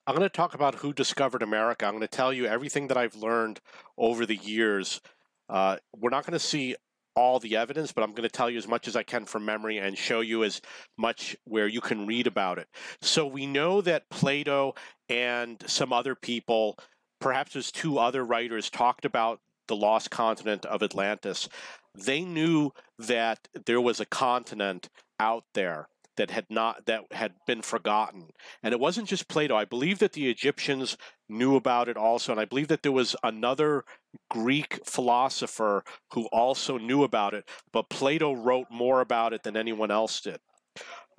I'm going to talk about who discovered America. I'm going to tell you everything that I've learned over the years. We're not going to see all the evidence, but I'm going to tell you as much as I can from memory and show you as much where you can read about it. So we know that Plato and some other people, perhaps there's two other writers, talked about the lost continent of Atlantis. They knew that there was a continent out there that had been forgotten. And it wasn't just Plato. I believe that the Egyptians knew about it also, and I believe that there was another Greek philosopher who also knew about it, but Plato wrote more about it than anyone else did.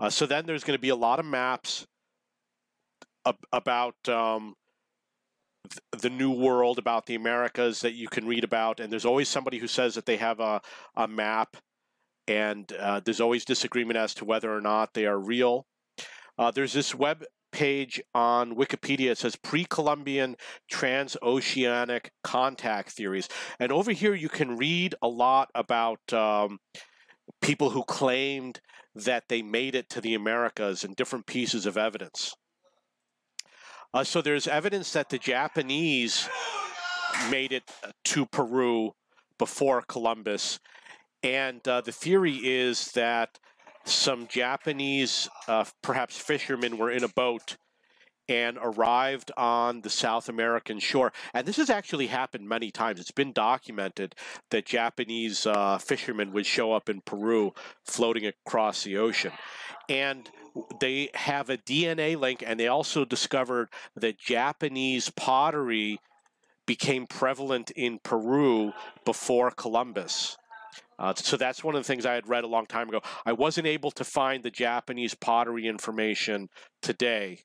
So then there's going to be a lot of maps about the New World, about the Americas that you can read about, and there's always somebody who says that they have a map, and there's always disagreement as to whether or not they are real. There's this web page on Wikipedia. It says pre-Columbian transoceanic contact theories. And over here you can read a lot about people who claimed that they made it to the Americas and different pieces of evidence. So there's evidence that the Japanese made it to Peru before Columbus. And the theory is that some Japanese, perhaps fishermen, were in a boat and arrived on the South American shore. And this has actually happened many times. It's been documented that Japanese fishermen would show up in Peru floating across the ocean. And they have a DNA link, and they also discovered that Japanese pottery became prevalent in Peru before Columbus. So that's one of the things I had read a long time ago. I wasn't able to find the Japanese pottery information today.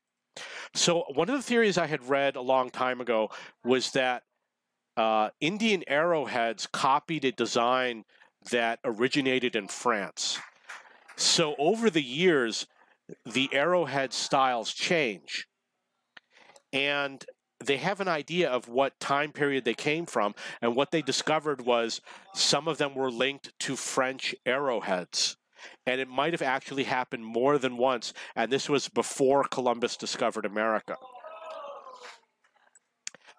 So one of the theories I had read a long time ago was that Indian arrowheads copied a design that originated in France. So over the years, the arrowhead styles change. And they have an idea of what time period they came from, and what they discovered was some of them were linked to French arrowheads. And it might have actually happened more than once, and this was before Columbus discovered America.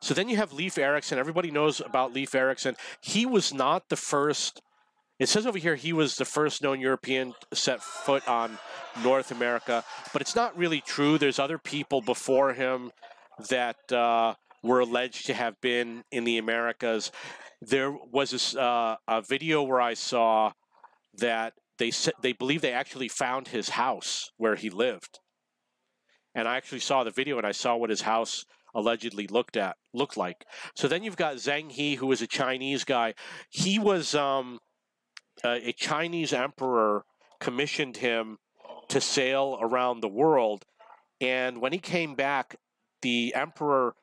So then you have Leif Erikson. Everybody knows about Leif Erikson. He was not the first. It says over here he was the first known European to set foot on North America, but it's not really true. There's other people before him that were alleged to have been in the Americas. There was this, a video where I saw that they believe they actually found his house where he lived. And I actually saw the video, and I saw what his house allegedly looked like. So then you've got Zheng He, who was a Chinese guy. He was a Chinese emperor commissioned him to sail around the world. And when he came back, the emperor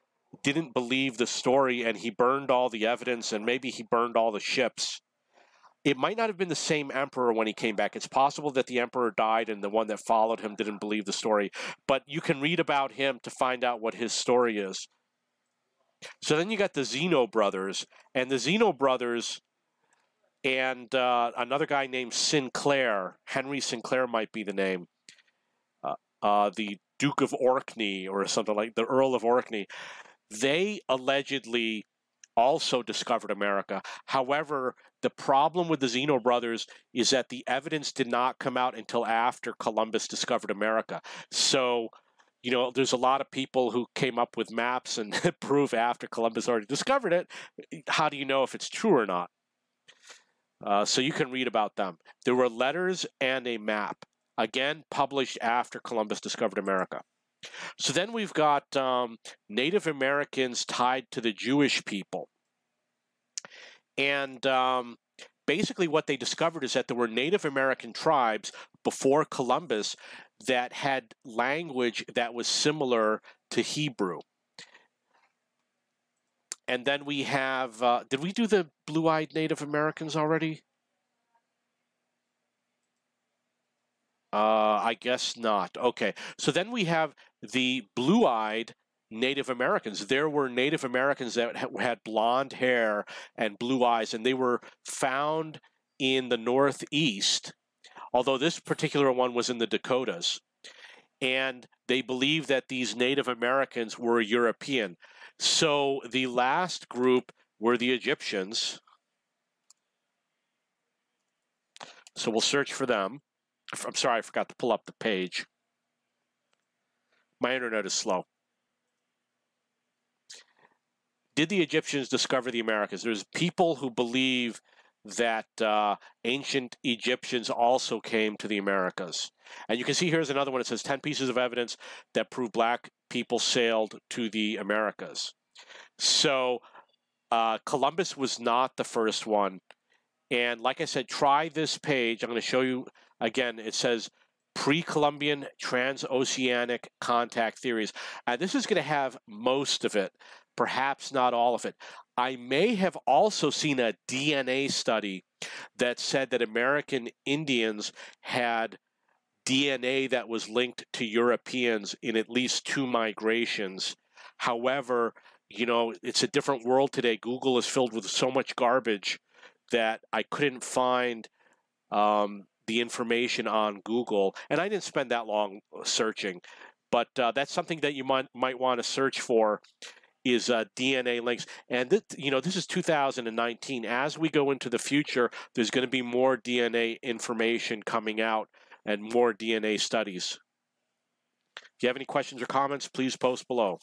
didn't believe the story, and he burned all the evidence, and maybe he burned all the ships. It might not have been the same emperor when he came back. It's possible that the emperor died and the one that followed him didn't believe the story. But you can read about him to find out what his story is. So then you got the Zeno brothers. And the Zeno brothers and another guy named Sinclair, Henry Sinclair might be the name, the Duke of Orkney or something like the Earl of Orkney, they allegedly also discovered America. However, the problem with the Zeno brothers is that the evidence did not come out until after Columbus discovered America. So, you know, there's a lot of people who came up with maps and proof after Columbus already discovered it. How do you know if it's true or not? So you can read about them. There were letters and a map, again, published after Columbus discovered America. So then we've got Native Americans tied to the Jewish people. And basically what they discovered is that there were Native American tribes before Columbus that had language that was similar to Hebrew. And then we have, did we do the blue-eyed Native Americans already? I guess not. Okay, so then we have the blue-eyed Native Americans. There were Native Americans that had blonde hair and blue eyes, and they were found in the Northeast, although this particular one was in the Dakotas. And they believe that these Native Americans were European. So the last group were the Egyptians. So we'll search for them. I'm sorry, I forgot to pull up the page. My internet is slow. Did the Egyptians discover the Americas? There's people who believe that ancient Egyptians also came to the Americas. And you can see here's another one. It says 10 pieces of evidence that prove black people sailed to the Americas. So Columbus was not the first one. And like I said, try this page. I'm going to show you again. It says pre-Columbian transoceanic contact theories. And this is going to have most of it, perhaps not all of it. I may have also seen a DNA study that said that American Indians had DNA that was linked to Europeans in at least 2 migrations. However, you know, it's a different world today. Google is filled with so much garbage that I couldn't find the information on Google, and I didn't spend that long searching. But that's something that you might want to search for is DNA links. And this is 2019. As we go into the future, there's going to be more DNA information coming out and more DNA studies. If you have any questions or comments, please post below.